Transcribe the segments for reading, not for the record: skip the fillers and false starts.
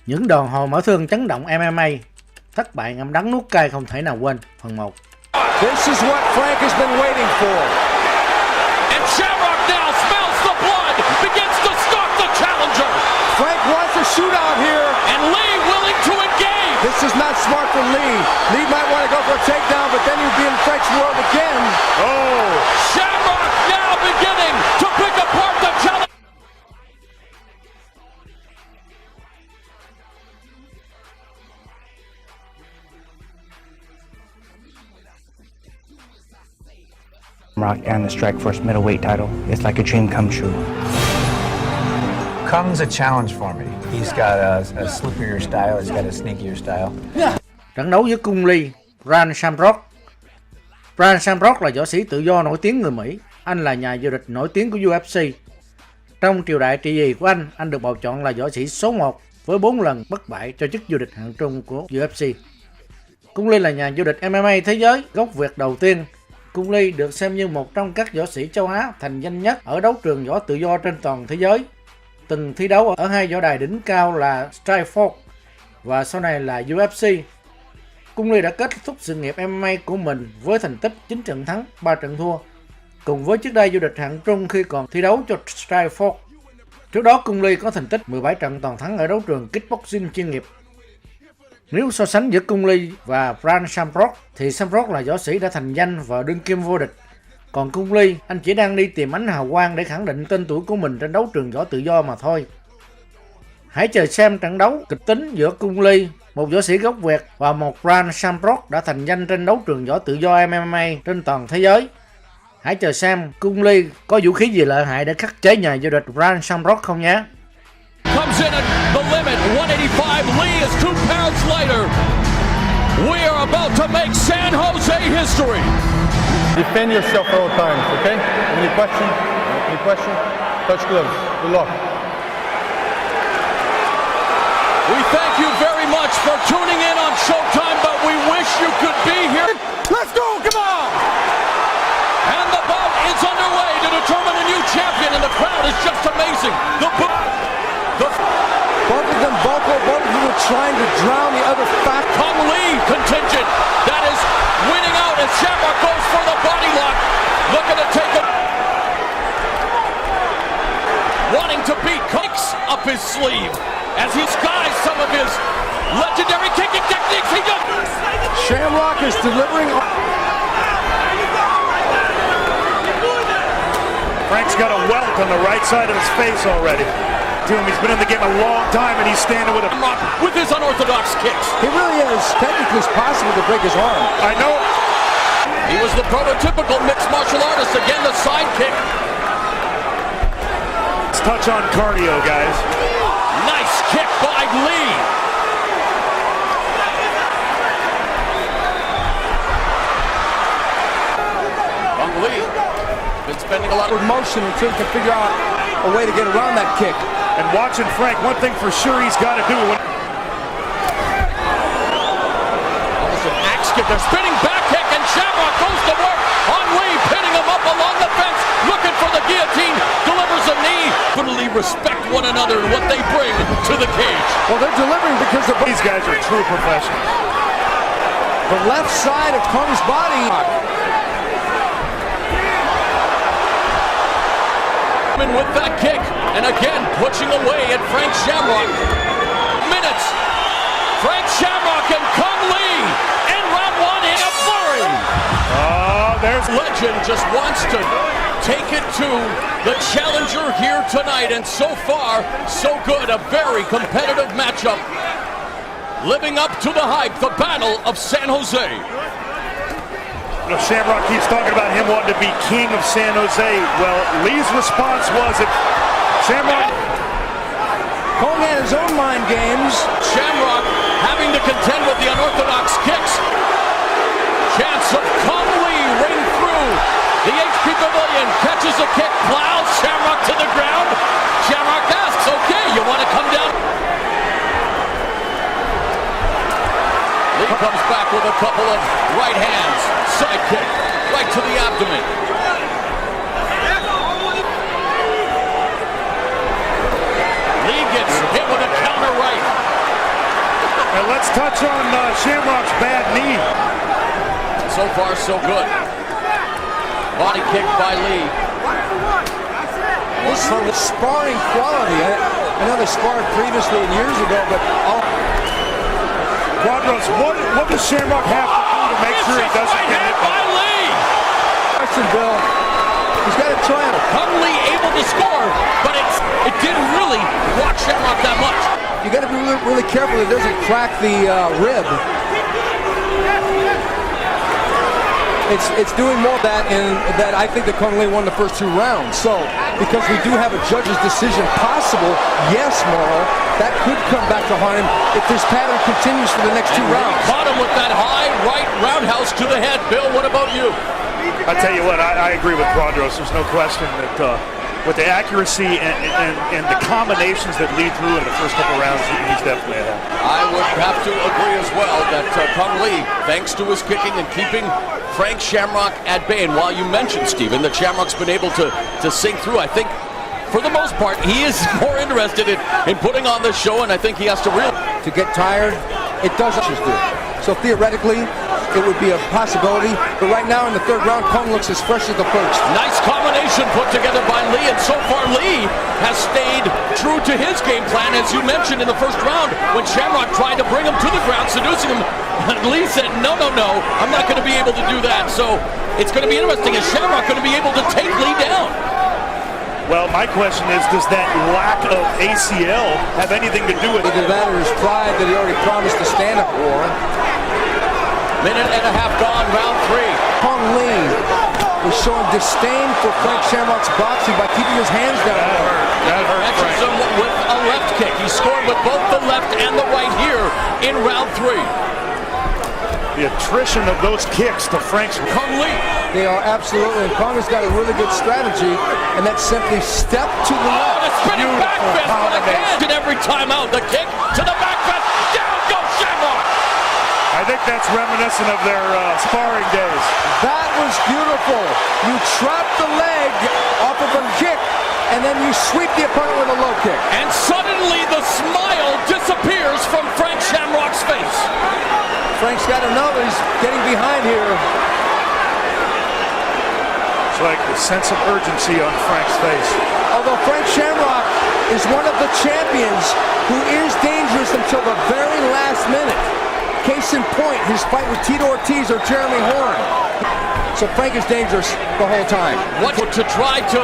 Những đòn hồi mở thương chấn động MMA, thất bại ngậm đắng nuốt cay không thể nào quên. Phần 1. This is what Frank has been waiting for. And Shamrock now smells the blood, begins to stalk the challenger. Frank wants a shootout here. And Lee willing to engage. This is not smart for Lee. Lee might want to go for a takedown, but then he'll be in Frank's world again. Oh! Shamrock now beginning to pick apart the challenger. Shamrock and the Strikeforce middleweight title. It's like a dream come true. Come's a challenge for me. He's got a slippier style, he's got a sneakier style. Trận đấu với Cung Lê, Frank Shamrock. Frank Shamrock là võ sĩ tự do nổi tiếng người Mỹ. Anh là nhà vô địch nổi tiếng của UFC. Trong triều đại trị vì của anh được bầu chọn là võ sĩ số 1 với 4 lần bất bại cho chức vô địch hạng trung của UFC. Cung Lê là nhà vô địch MMA thế giới gốc Việt đầu tiên. Cung Lê được xem như một trong các võ sĩ châu Á thành danh nhất ở đấu trường võ tự do trên toàn thế giới. Từng thi đấu ở hai võ đài đỉnh cao là Strikeforce và sau này là UFC. Cung Lê đã kết thúc sự nghiệp MMA của mình với thành tích 9 trận thắng, 3 trận thua, cùng với chiếc đai vô địch hạng trung khi còn thi đấu cho Strikeforce. Trước đó Cung Lê có thành tích 17 trận toàn thắng ở đấu trường kickboxing chuyên nghiệp. Nếu so sánh giữa Cung Lê và Frank Shamrock thì Shamrock là võ sĩ đã thành danh và đương kim vô địch. Còn Cung Lê, anh chỉ đang đi tìm ánh hào quang để khẳng định tên tuổi của mình trên đấu trường võ tự do mà thôi. Hãy chờ xem trận đấu kịch tính giữa Cung Lê, một võ sĩ gốc Việt, và một Frank Shamrock đã thành danh trên đấu trường võ tự do MMA trên toàn thế giới. Hãy chờ xem Cung Lê có vũ khí gì lợi hại để khắc chế nhà vô địch Frank Shamrock không nhé. Comes in at the limit, 185. Lee is 2 pounds lighter. We are about to make San Jose history. Defend yourself at all times, okay? Any question? Any question? Touch gloves. Good luck. We thank you very much for tuning in on Showtime, but we wish you could be here. Let's go, come on! And the bout is underway to determine a new champion, and the crowd is just amazing. Both of them vocal, both of them are trying to drown the other fact. Kung Lee contingent that is winning out as Shamrock goes for the body lock. Looking to take it. Wanting to beat kicks up his sleeve as he skies some of his legendary kicking techniques. He does. Shamrock is delivering. Frank's got a welt on the right side of his face already. He's been in the game a long time, and he's standing with his unorthodox kicks. He really is. Technically, it's possible to break his arm. I know. He was the prototypical mixed martial artist. Again, the side kick. Let's touch on cardio, guys. Nice kick by Lee. Kung Lee been spending a lot of motion until he can figure out a way to get around that kick. And watching Frank, one thing for sure he's got to do. Almost an axe kick. They're spinning back kick, and Shamrock goes to work on Lee, pinning him up along the fence, looking for the guillotine, delivers a knee. Definitely respect one another and what they bring to the cage. Well, they're delivering because these guys are true professionals. The left side of Kung's body. With that kick, and again pushing away at Frank Shamrock. Minutes. Frank Shamrock and Kung Lee in round 1 in a flurry. There's legend just wants to take it to the challenger here tonight, and so far, so good. A very competitive matchup. Living up to the hype, the Battle of San Jose. You know, Shamrock keeps talking about him wanting to be king of San Jose. Well, Lee's response was if Shamrock... Kung had his own mind games. Shamrock having to contend with the unorthodox kicks. Chance of Kung Lee ring through the HP Pavilion. Catches a kick, plows Shamrock to the ground. Shamrock asks, okay, you want to come down? Lee comes back with a couple of right hands. Side kick, right to the abdomen. Lee gets hit with a counter right. touch on Shamrock's bad knee. So far, so good. Body kick by Lee. This from the sparring quality. I know they sparred previously and years ago, but Quadros, what does Shamrock have to do to make sure he doesn't get hit by Lee? question, Bill. He's got to try it. Come Lee able to score, but it didn't really rock Shamrock that much. You got to be really, really careful that it doesn't crack the rib. It's doing more of that, and that I think that Cung Lê won the first 2 rounds. So, because we do have a judge's decision possible, yes, Morrow, that could come back to haunt him if this pattern continues for the next 2 rounds. Caught him with that high right roundhouse to the head. Bill, what about you? I tell you what, I agree with Quadros. There's no question that with the accuracy and the combinations that lead through in the first couple rounds, he's definitely ahead. I would have to agree as well that Cung Lê, thanks to his kicking and keeping Frank Shamrock at bay, and while you mentioned, Stephen, that Shamrock's been able to sink through, I think for the most part he is more interested in putting on this show, and I think he has to realize. To get tired, it doesn't just do. So theoretically, it would be a possibility, but right now in the 3rd round, Cung looks as fresh as the first. Nice combination put together by Lee, and so far Lee has stayed true to his game plan, as you mentioned in the first round when Shamrock tried to bring him to the ground, seducing him. Lee said, no, I'm not going to be able to do that. So it's going to be interesting. Is Shamrock going to be able to take Lee down? Well, my question is, does that lack of ACL have anything to do with it? Either that or his pride that he already promised to stand up for. Minute and a half gone, round 3. Cung Lê was showing disdain for Frank Shamrock's boxing by keeping his hands down. That hurt Catches him with a left kick. He scored with both the left and the right here in round 3. The attrition of those kicks to Frank's. Cung Lê. They are absolutely, and Cung has got a really good strategy, and that's simply step to the left. The spinning back fist, but again, and every time out, the kick to the back fist. Down goes Shamrock. I think that's reminiscent of their sparring days. That was beautiful. You trap the leg off of a kick, and then you sweep the opponent with a low kick. And suddenly the smile disappears from Frank Shamrock's face. Frank's got to know that he's getting behind here. It's like the sense of urgency on Frank's face. Although Frank Shamrock is one of the champions who is dangerous until the very last minute. Case in point, his fight with Tito Ortiz or Jeremy Horn. So Frank is dangerous the whole time. What to try to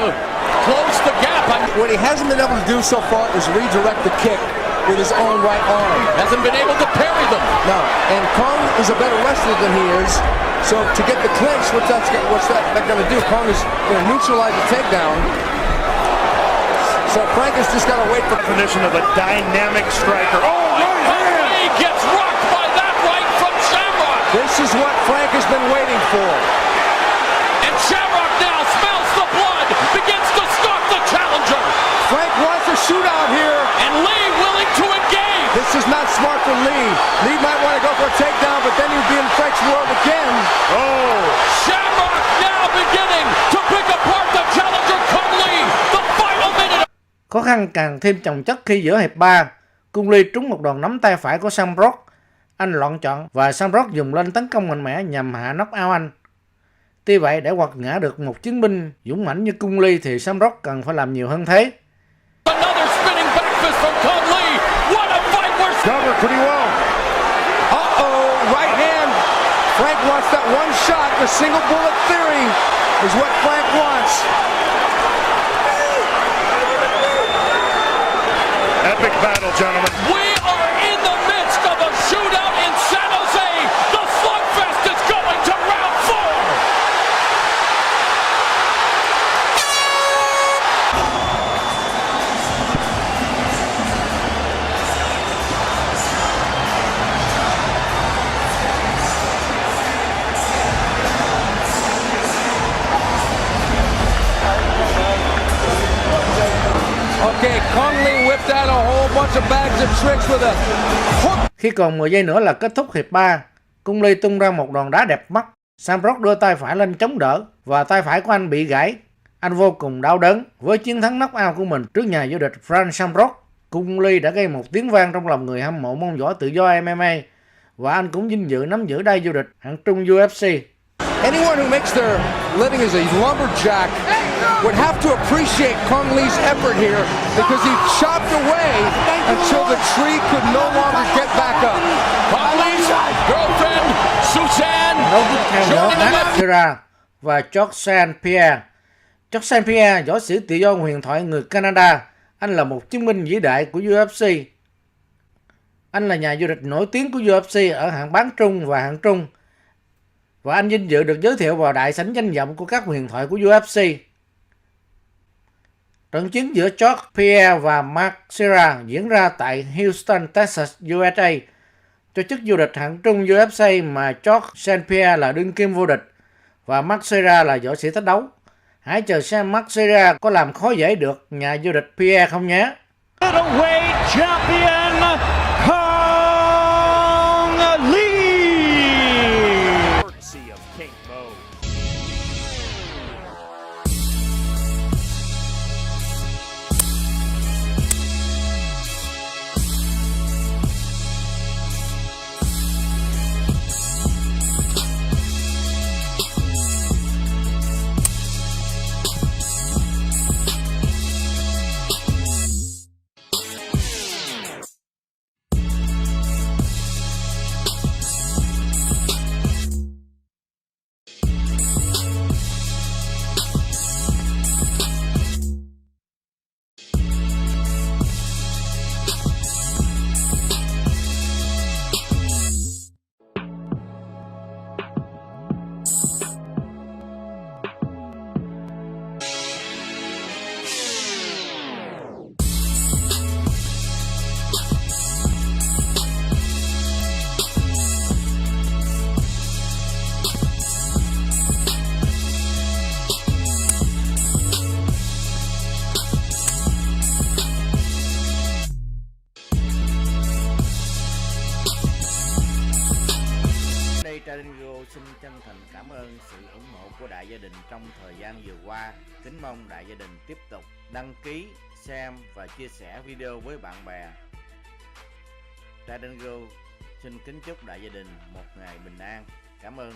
close the gap? What he hasn't been able to do so far is redirect the kick with his own right arm. Hasn't been able to parry them. No, and Cung is a better wrestler than he is. So to get the clinch, what's that going to do? Cung is going to neutralize the takedown. So Frank has just got to wait for the definition of a dynamic striker. Oh, right hand! He gets rocked by that right from Shamrock. This is what Frank has been waiting for. And Shamrock now smells the blood, begins to stalk the challenger. Frank wants a shootout here. And Lee willing to engage. This is not smart for Lee. Lee might want to go for a takedown, but then he'll be in Frank's world again. Oh! Shamrock now beginning to pick apart the challenger Cung Lê. The final minute. Khó khăn càng thêm chồng chất khi giữa hiệp 3, Cung Lê trúng một đòn nắm tay phải của Shamrock. Anh loạn chọn và Shamrock dùng lên tấn công mạnh mẽ nhằm hạ knock out anh. Tuy vậy, để quật ngã được một chiến binh dũng mãnh như Cung Lê thì Shamrock cần phải làm nhiều hơn thế. Covered pretty well. Uh-oh, right hand. Frank wants that one shot. The single bullet theory is what Frank wants. Epic battle, gentlemen. We are in the midst of a shootout in San Jose. The slugfest is going to round 4. Okay, Cung Lê whipped out a whole bunch of bags of tricks with a hook. Khi còn 10 giây nữa là kết thúc hiệp 3, Cung Lê tung ra một đòn đá đẹp mắt. Shamrock đưa tay phải lên chống đỡ và tay phải của anh bị gãy. Anh vô cùng đau đớn. Với chiến thắng knock out của mình trước nhà vô địch Frank Shamrock, Cung Lê đã gây một tiếng vang trong lòng người hâm mộ môn võ tự do MMA và anh cũng vinh dự nắm giữ đai vô địch hạng trung UFC. Anyone who makes their living as a lumberjack would have to appreciate Cung Le's effort here because he chopped away until the tree could no longer get back up. Cung Le's girlfriend, Suzanne. Đấu tiếp theo nữa Max và George St. Pierre. George St. Pierre, võ sĩ tự do huyền thoại người Canada. Anh là một chiến binh vĩ đại của UFC. Anh là nhà vô địch nổi tiếng của UFC ở hạng bán trung và hạng trung. Và anh vinh dự được giới thiệu vào đại sảnh danh vọng của các huyền thoại của UFC. Trận chiến giữa George Pierre và Mark diễn ra tại Houston, Texas, USA cho chức vô địch hạng trung UFC mà George St. Pierre là đương kim vô địch và Mark là võ sĩ thách đấu. Hãy chờ xem Mark có làm khó dễ được nhà vô địch Pierre không nhé. Middleweight champion Cung Lê. TRIDINGO xin chân thành cảm ơn sự ủng hộ của đại gia đình trong thời gian vừa qua. Kính mong đại gia đình tiếp tục đăng ký, xem và chia sẻ video với bạn bè. TRIDINGO xin kính chúc đại gia đình một ngày bình an. Cảm ơn.